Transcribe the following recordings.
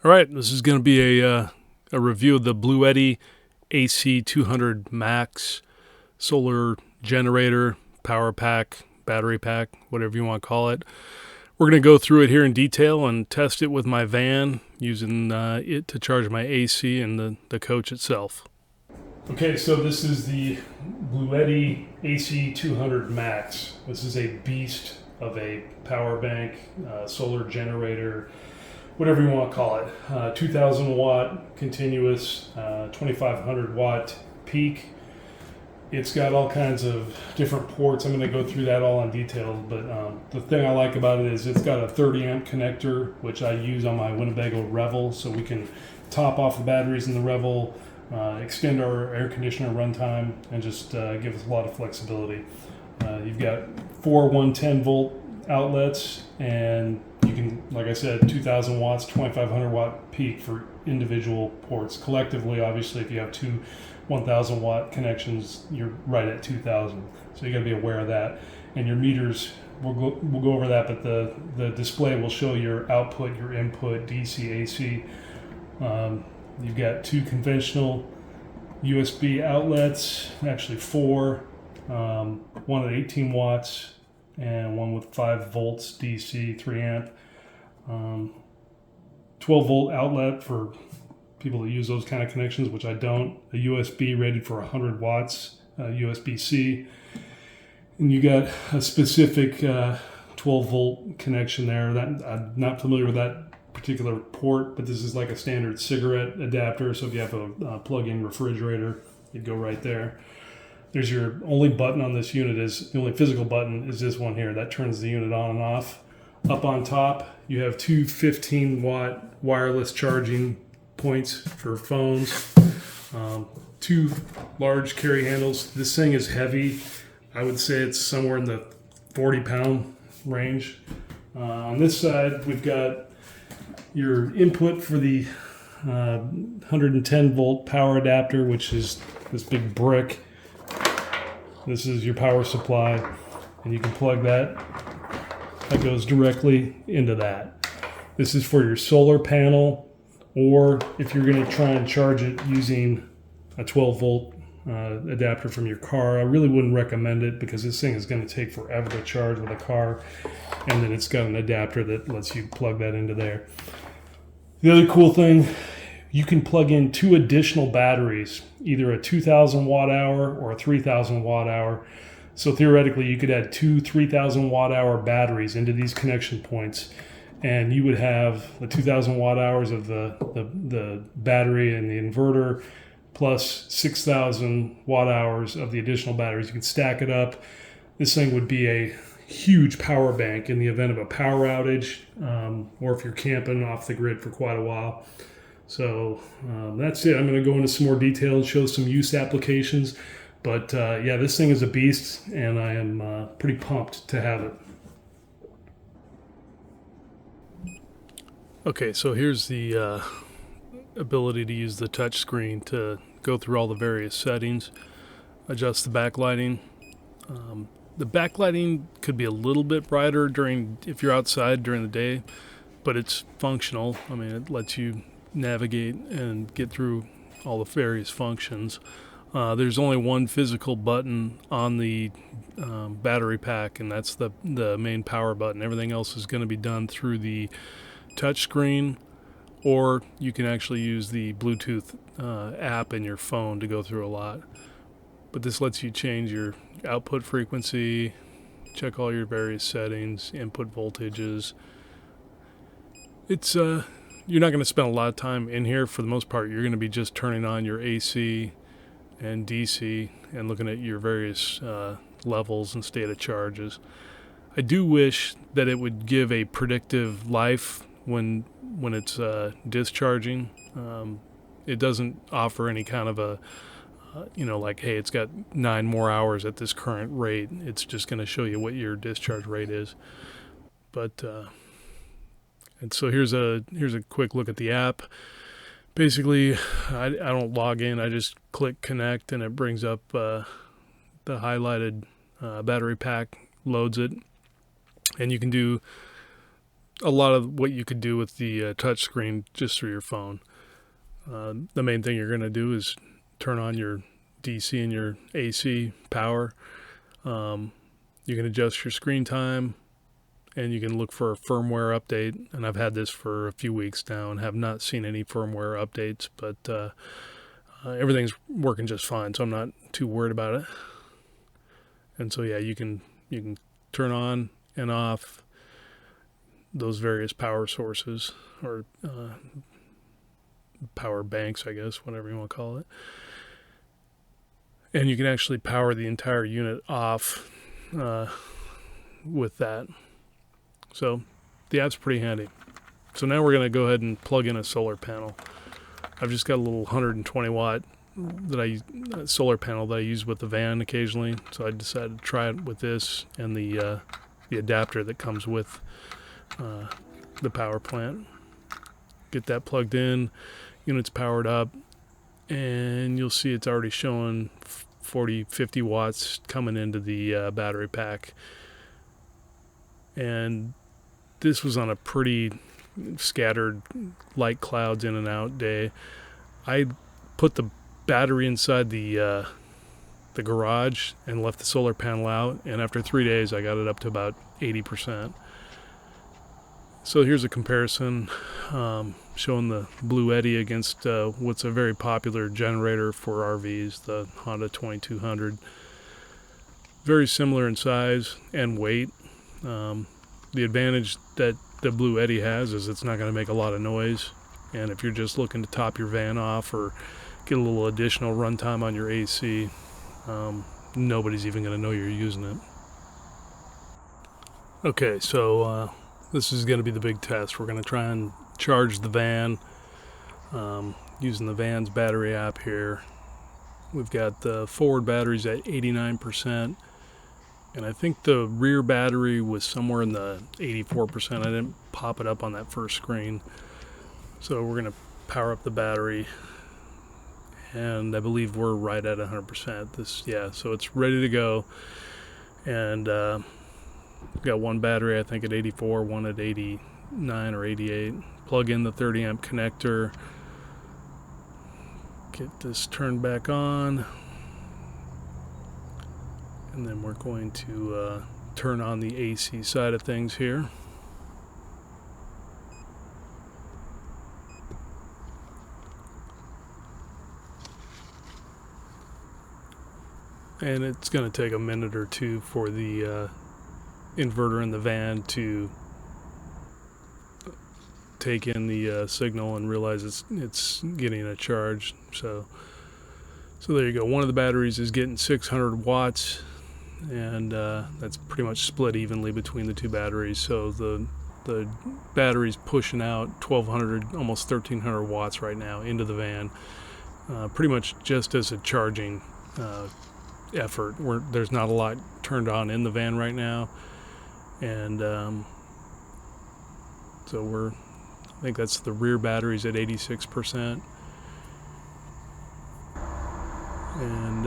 All right, this is going to be a review of the Bluetti AC200MAX solar generator, power pack, battery pack, whatever you want to call it. We're going to go through it here in detail and test it with my van using it to charge my AC and the coach itself. Okay, so this is the Bluetti AC200MAX. This is a beast of a power bank, solar generator, whatever you want to call it. 2,000 watt continuous, 2,500 watt peak. It's got all kinds of different ports. I'm going to go through that all in detail, but the thing I like about it is it's got a 30 amp connector, which I use on my Winnebago Revel, so we can top off the batteries in the Revel, extend our air conditioner runtime, and just give us a lot of flexibility. You've got 4 110 volt outlets, and you can, like I said, 2,000 watts, 2,500 watt peak for individual ports. Collectively, obviously, if you have two 1,000 watt connections, you're right at 2,000. So you got to be aware of that. And your meters, we'll go over that, but the display will show your output, your input, DC, AC. You've got 2 conventional USB outlets, actually 4, one at 18 watts and one with 5 volts DC, 3 amp. 12 volt outlet for people that use those kind of connections, which I don't. A USB rated for 100 watts, USB-C. And you got a specific 12 volt connection there. That I'm not familiar with that particular port, but this is like a standard cigarette adapter. So if you have a plug-in refrigerator, you'd go right there. There's your only button on this unit, is the only physical button is this one here. That turns the unit on and off. Up on top, you have 2 15 watt wireless charging points for phones. 2 large carry handles. This thing is heavy. I would say it's somewhere in the 40-pound range. On this side, we've got your input for the 110 volt power adapter, which is this big brick. This is your power supply, and you can plug that. That goes directly into that. This is for your solar panel, or if you're going to try and charge it using a 12 volt adapter from your car. I really wouldn't recommend it because this thing is going to take forever to charge with a car, and then it's got an adapter that lets you plug that into there. The other cool thing, you can plug in 2 additional batteries, either a 2,000 watt hour or a 3,000 watt hour. So theoretically, you could add 2 3,000 watt hour batteries into these connection points, and you would have the 2,000 watt hours of the battery and the inverter, plus 6,000 watt hours of the additional batteries. You can stack it up. This thing would be a huge power bank in the event of a power outage, or if you're camping off the grid for quite a while. So that's it. I'm going to go into some more detail and show some use applications. But yeah, this thing is a beast, and I am pretty pumped to have it. Okay, so here's the ability to use the touch screen to go through all the various settings, adjust the backlighting. The backlighting could be a little bit brighter if you're outside during the day, but it's functional. I mean, it lets you navigate and get through all the various functions. There's only one physical button on the battery pack, and that's the main power button. Everything else is going to be done through the touch screen, or you can actually use the Bluetooth app in your phone to go through a lot. But this lets you change your output frequency, check all your various settings, input voltages. It's you're not going to spend a lot of time in here. For the most part, you're going to be just turning on your AC and DC and looking at your various levels and state of charges. I do wish that it would give a predictive life when it's discharging. It doesn't offer any kind of a like, hey, it's got 9 more hours at this current rate. It's just going to show you what your discharge rate is. But and so here's a quick look at the app. Basically, I don't log in. I just click connect, and it brings up the highlighted battery pack, loads it, and you can do a lot of what you could do with the touch screen just through your phone. The main thing you're going to do is turn on your DC and your AC power. You can adjust your screen time, and you can look for a firmware update. And I've had this for a few weeks now and have not seen any firmware updates, but everything's working just fine, so I'm not too worried about it. And so yeah, you can turn on and off those various power sources, or power banks, I guess, whatever you want to call it. And you can actually power the entire unit off with that. So the app's pretty handy. So now we're going to go ahead and plug in a solar panel. I've just got a little 120 watt solar panel that I use with the van occasionally. So I decided to try it with this and the adapter that comes with the power plant. Get that plugged in, unit's powered up, and you'll see it's already showing 40-50 watts coming into the battery pack. And this was on a pretty scattered light clouds in and out day. I put the battery inside the garage and left the solar panel out, and after 3 days I got it up to about 80%. So here's a comparison showing the Bluetti against what's a very popular generator for RVs, the Honda 2200. Very similar in size and weight. The advantage that the Bluetti has is it's not going to make a lot of noise, and if you're just looking to top your van off or get a little additional runtime on your AC, nobody's even going to know you're using it. Okay, so this is going to be the big test. We're going to try and charge the van using the van's battery app here. We've got the forward batteries at 89%, and I think the rear battery was somewhere in the 84%. I didn't pop it up on that first screen. So we're going to power up the battery, and I believe we're right at 100%. So it's ready to go, and we've got one battery I think at 84, one at 89 or 88. Plug in the 30 amp connector, get this turned back on, and then we're going to turn on the AC side of things here. And it's going to take a minute or two for the inverter in the van to take in the signal and realize it's getting a charge. So there you go. One of the batteries is getting 600 watts, and that's pretty much split evenly between the two batteries. So the battery's pushing out 1200, almost 1300 watts right now into the van, pretty much just as a charging effort. There's not a lot turned on in the van right now, and so I think that's the rear batteries at 86%, and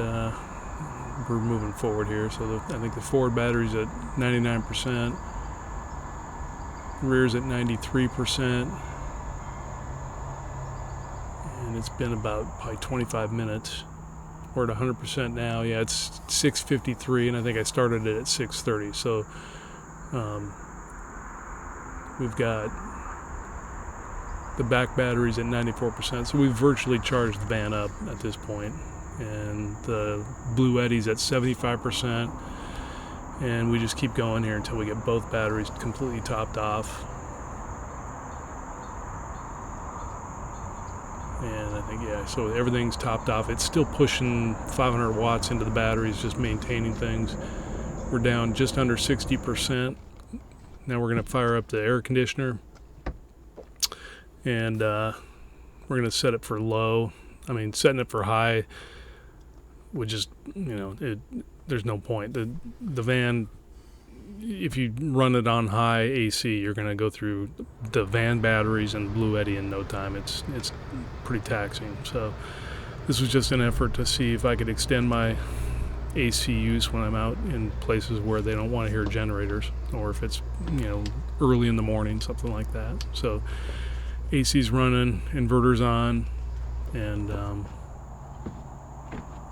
we're moving forward here. So I think the forward battery's at 99%, rear's at 93%, and it's been about probably 25 minutes. We're at 100% now. Yeah, it's 6:53, and I think I started it at 6:30. So we've got the back batteries at 94%. So we've virtually charged the van up at this point. And the Bluetti's at 75%. And we just keep going here until we get both batteries completely topped off. And I think, yeah, so everything's topped off. It's still pushing 500 watts into the batteries, just maintaining things. We're down just under 60%. Now we're going to fire up the air conditioner, and we're going to set it for low. I mean, setting it for high would just, there's no point. The van, if you run it on high AC, you're going to go through the van batteries and Bluetti in no time. It's pretty taxing. So this was just an effort to see if I could extend my AC use when I'm out in places where they don't want to hear generators. or if it's, early in the morning, something like that. So AC's running, inverter's on, and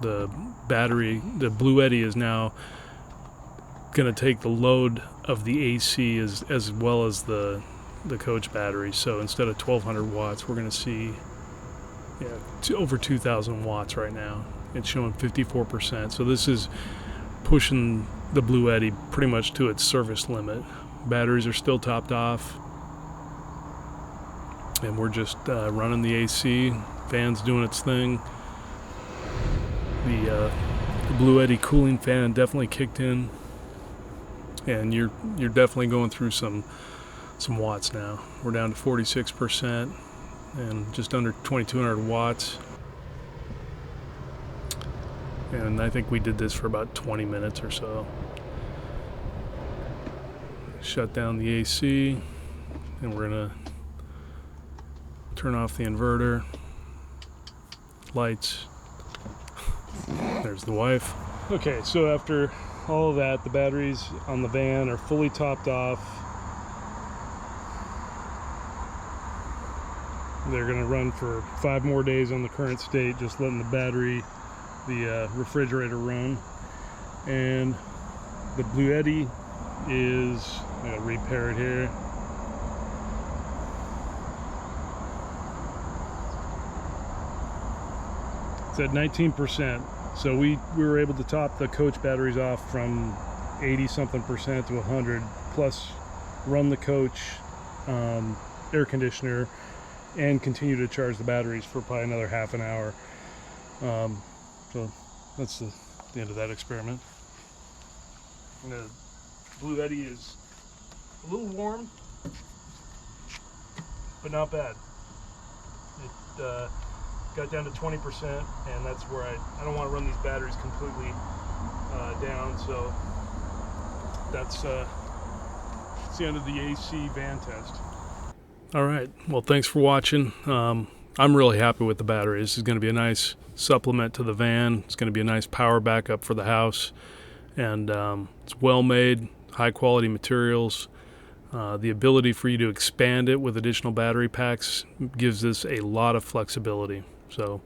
the battery, the Bluetti, is now going to take the load of the AC as well as the coach battery. So instead of 1200 watts, we're going to see over 2000 watts right now. It's showing 54%. So this is pushing the Bluetti pretty much to its service limit. Batteries are still topped off, and we're just running the AC. Fan's doing its thing. The Bluetti cooling fan definitely kicked in, and you're definitely going through some watts now. We're down to 46% and just under 2200 watts. And I think we did this for about 20 minutes or so. Shut down the AC, and we're gonna turn off the inverter. Lights. There's the wife. Okay, so after all of that, the batteries on the van are fully topped off. They're gonna run for 5 more days on the current state, just letting the refrigerator run. And the Bluetti is, I'm gonna repair it here. It's at 19%. So we were able to top the coach batteries off from 80-something% to 100, plus run the coach air conditioner and continue to charge the batteries for probably another half an hour. So that's the end of that experiment. And the Bluetti is a little warm, but not bad. It got down to 20%, and that's where I don't want to run these batteries completely down. So that's the end of the AC van test. All right, well, thanks for watching. I'm really happy with the battery. This is going to be a nice supplement to the van. It's going to be a nice power backup for the house, and it's well made, high quality materials. The ability for you to expand it with additional battery packs gives this a lot of flexibility. So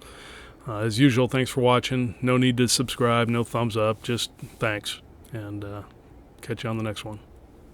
as usual, thanks for watching. No need to subscribe, no thumbs up, just thanks, and catch you on the next one.